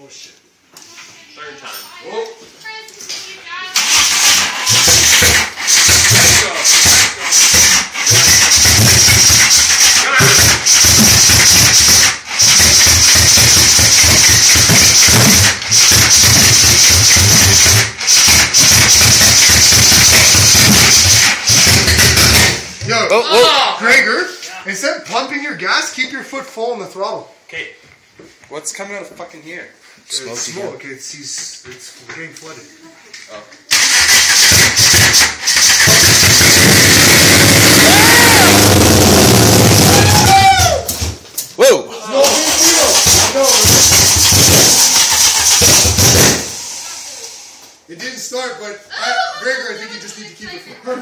Oh shit. Third time. Whoa. Let's go. Yo, Gregor, instead of pumping your gas, keep your foot full on the throttle. Okay. What's coming out of fucking here? Smoke. It's getting flooded. Oh. Whoa! No big deal. No. It didn't start, but Gregor, I think you just need to keep it full.